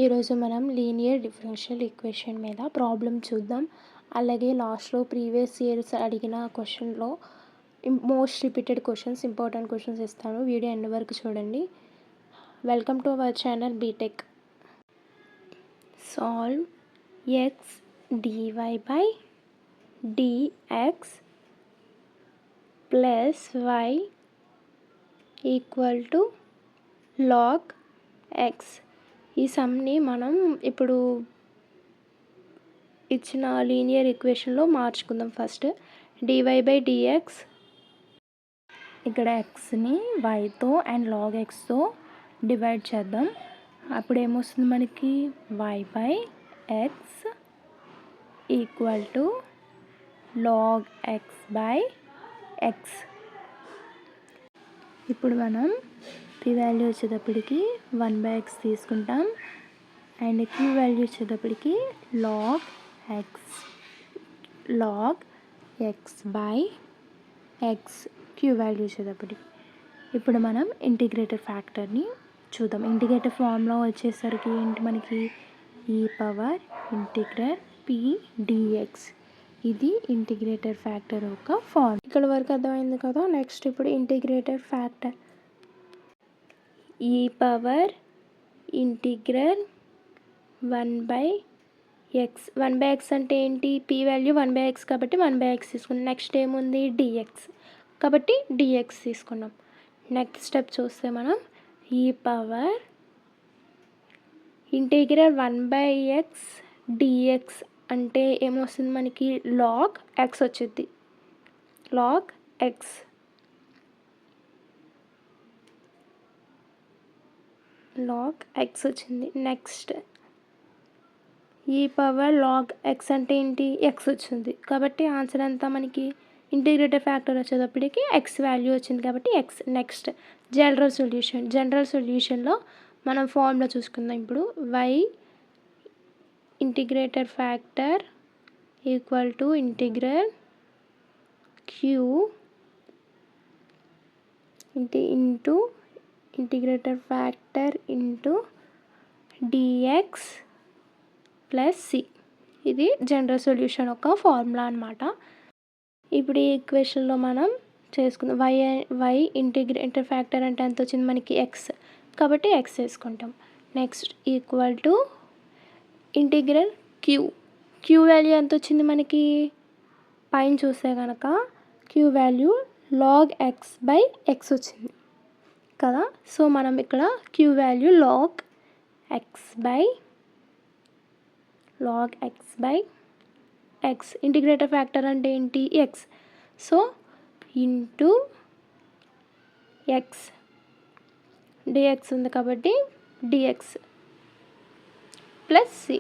ఈరోజు మనం linear differential equation మీద ప్రాబ్లం చూద్దాం. అలాగే లాస్ట్లో ప్రీవియస్ ఇయర్స్ అడిగిన క్వశ్చన్లో most repeated questions, important questions ఇస్తాను. వీడియో ఎండ్ వరకు చూడండి. Welcome to our channel BTech. Solve x dy by dx plus y equal to log x. ఈ సమ్ని మనం ఇప్పుడు ఇచ్చిన లీనియర్ ఈక్వేషన్లో మార్చుకుందాం. ఫస్ట్ డివై బై డిఎక్స్, ఇక్కడ ఎక్స్ని వైతో అండ్ లాగ్ ఎక్స్తో డివైడ్ చేద్దాం. అప్పుడు ఏమొస్తుంది మనకి y by x equal to log x by x. ఇప్పుడు మనం పి వాల్యూ వచ్చేటప్పటికి 1/x తీసుకుంటాం అండ్ క్యూ వాల్యూ వచ్చేటప్పటికి log x by x Q value వచ్చేటప్పటికి. ఇప్పుడు మనం ఇంటిగ్రేటర్ ఫ్యాక్టర్ని చూద్దాం. ఇంటిగ్రేటర్ ఫార్ములా వచ్చేసరికి ఏంటి మనకి ఈ పవర్ ఇంటిగ్రల్ పి డిఎక్స్. ఇది ఇంటిగ్రేటర్ ఫ్యాక్టర్ యొక్క ఫార్మ్. ఇక్కడ వరకు అర్థమైంది కదా. నెక్స్ట్ ఇప్పుడు ఇంటిగ్రేటర్ ఫ్యాక్టర్ ఈ పవర్ ఇంటిగ్రల్ 1/x. 1/x అంటే ఏంటి? పి వాల్యూ 1/x కాబట్టి 1/x తీసుకున్నాం. నెక్స్ట్ ఏముంది? డిఎక్స్ కాబట్టి డిఎక్స్ తీసుకున్నాం. నెక్స్ట్ స్టెప్ చూస్తే మనం ఈ పవర్ ఇంటిగ్రల్ 1/x డిఎక్స్ అంటే ఏమొస్తుంది మనకి? లాగ్ ఎక్స్ వచ్చింది. లాగ్ ఎక్స్ వచ్చింది. నెక్స్ట్ ఈ పవర్ లాగ్ ఎక్స్ అంటే ఏంటి? ఎక్స్ వచ్చింది కాబట్టి ఆన్సర్ అంతా మనకి ఇంటిగ్రేటర్ ఫ్యాక్టర్ వచ్చేటప్పటికి ఎక్స్ వాల్యూ వచ్చింది కాబట్టి ఎక్స్. నెక్స్ట్ జనరల్ సొల్యూషన్లో మనం ఫార్ములా చూసుకుందాం. ఇప్పుడు y integrator factor equal to integral Q into integrator factor into dx plus C. ఇది జనరల్ సొల్యూషన్ యొక్క ఫార్ములా అనమాట. ఇప్పుడు ఈ ఈక్వేషన్లో మనం చేసుకుందాం. వై ఇంటిగ్రేటర్ ఫ్యాక్టర్ అంటే ఎంత వచ్చింది మనకి? ఎక్స్ కాబట్టి ఎక్స్ వేసుకుంటాం. Next equal to integral q value ఎంత వచ్చింది మనకి? పైన చూస్తే కనుక q value log x by x వచ్చింది కదా. సో మనం ఇక్కడ q value log x by x. Integrator factor అంటే ఏంటి? X. So into x, dx ఉంది కాబట్టి డిఎక్స్ ప్లస్ సి.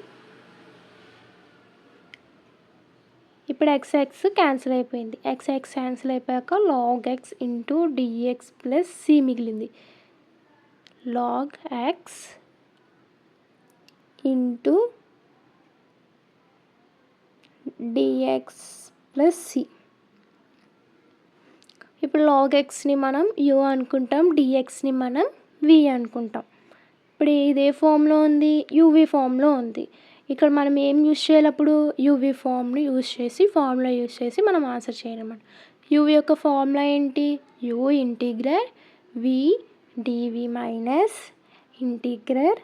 ఇప్పుడు ఎక్స్ క్యాన్సిల్ అయిపోయింది. ఎక్స్ క్యాన్సిల్ అయిపోయాక log x into dx plus c మిగిలింది. Log x into dx plus c. ఇప్పుడు log ఎక్స్ని మనం యూ అనుకుంటాం, డిఎక్స్ని మనం వి అనుకుంటాం. ఇప్పుడు ఇదే ఫామ్లో ఉంది, యూవి ఫామ్లో ఉంది. ఇక్కడ మనం ఏం యూజ్ చేయాలి? అప్పుడు యూవి ఫామ్ని ఫార్ములా యూజ్ చేసి మనం ఆన్సర్ చేయాలన్నమాట. యూవి యొక్క ఫార్ములా ఏంటి? U integral v dv minus integral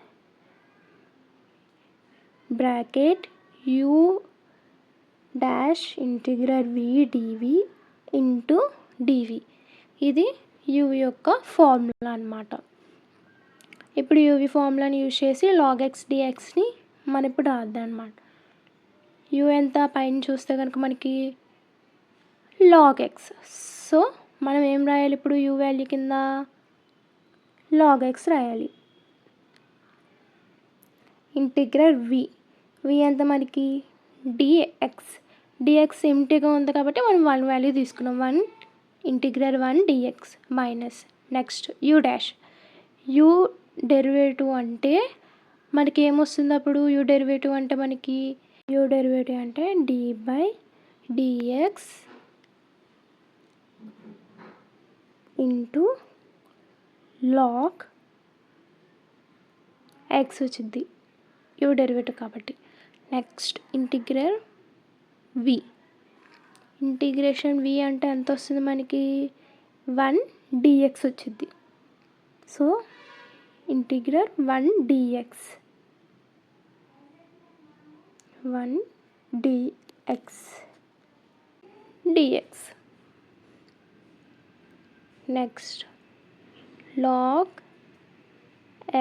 bracket u dash integral v dv into dv. ఇది యూవి యొక్క ఫార్ములా అన్నమాట. ఇప్పుడు యూవి ఫార్ములాని యూజ్ చేసి లాగ్ ఎక్స్ డిఎక్స్ని మనం ఇప్పుడు రాద్దాం అనమాట. యూ ఎంత? పైన చూస్తే కనుక మనకి లాగ్ ఎక్స్. సో మనం ఏం రాయాలి ఇప్పుడు? యూ వాల్యూ కింద లాగ్ ఎక్స్ రాయాలి. ఇంటిగ్రల్ వి ఎంత మనకి? డిఎక్స్ ఎంటీగా ఉంది కాబట్టి మనం 1 వాల్యూ తీసుకున్నాం. 1 integral 1 dx minus next u dash. U derivative అంటే మనకి ఏమొస్తుంది అప్పుడు? యూ డెరివేటివ్ అంటే మనకి d by dx into log x వచ్చింది. యూ డెరివేటివ్ కాబట్టి. Next integral v. Integration v అంటే ఎంత వస్తుంది మనకి 1 dx వచ్చింది. So integral 1 dx 1 dx. Next log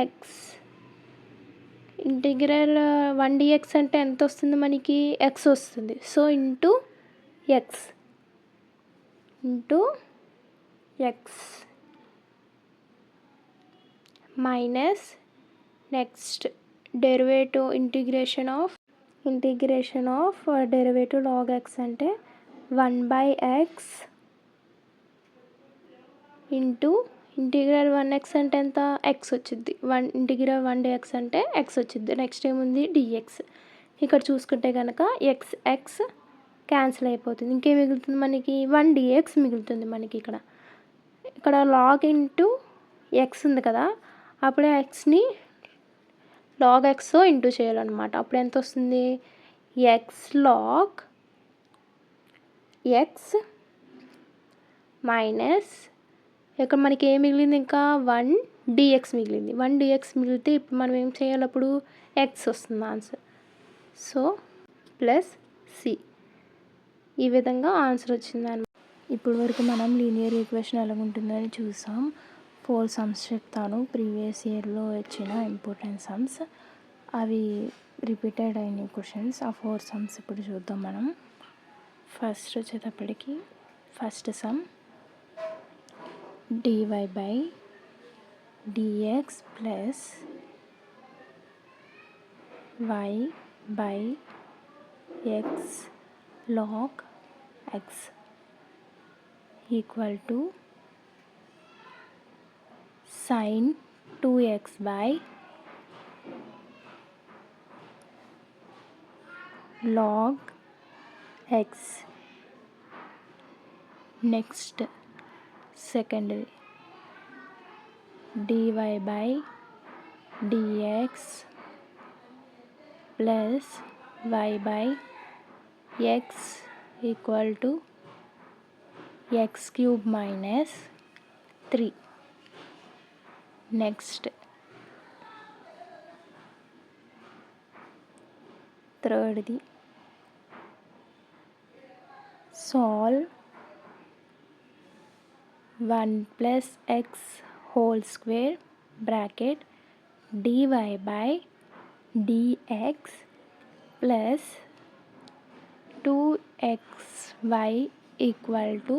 x. Integral 1 dx అంటే ఎంత వస్తుంది మనకి x వస్తుంది. So into x minus next derivative integration of derivative log x అంటే 1/x ఇంటూ ఇంటిగ్రల్ 1x అంటే ఎంత x వచ్చింది. ఇంటిగ్రల్ 1 dx అంటే x వచ్చింది. నెక్స్ట్ ఏముంది dx. ఇక్కడ చూసుకుంటే కనుక x క్యాన్సిల్ అయిపోతుంది. ఇంకేం మిగులుతుంది మనకి 1 dx మిగులుతుంది మనకి. ఇక్కడ log ఇంటూ x ఉంది కదా, అప్పుడే xని log xతో ఇంటూ చేయాలన్నమాట. అప్పుడు ఎంత వస్తుంది x log x మైనస్ ఇక్కడ మనకి ఏం మిగిలింది ఇంకా 1 dx మిగిలింది. 1 dx మిగిలితే ఇప్పుడు మనం ఏం చేయాలి, అప్పుడు x వస్తుంది ఆన్సర్. So plus C. ఈ విధంగా ఆన్సర్ వచ్చింది. ఇప్పుడు వరకు మనం లీనియర్ ఈక్వేషన్ ఎలా ఉంటుందని చూసాం. 4 సమ్స్ చెప్తాను, ప్రీవియస్ ఇయర్లో వచ్చిన ఇంపార్టెంట్ సమ్స్. అవి రిపీటెడ్ అయిన క్వశ్చన్స్. ఆ 4 సమ్స్ ఇప్పుడు చూద్దాం మనం. ఫస్ట్ వచ్చేటప్పటికి first sum dy/dx plus y/x log x equal to sin 2x log x. Next second dy/dx plus y/x equal to x³ minus 3. Next థర్డ్ది solve 1 + x whole square bracket dy/dx plus 2xy equal to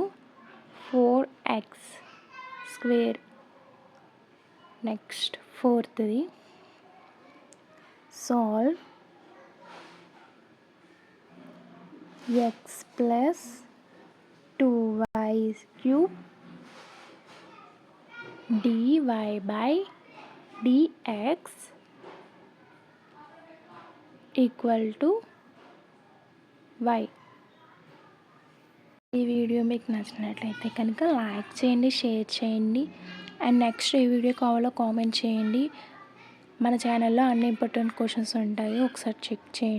4x square. Next ఫోర్త్ది solve x plus 2y³ dy/dx equal to y. ఈ video మీకు నచ్చినట్లయితే కనుక like చేయండి, share చేయండి, and next A video కావాలో comment చేయండి. మన ఛానల్లో అన్ని ఇంపార్టెంట్ క్వశ్చన్స్ ఉంటాయి, ఒకసారి చెక్ చేయండి.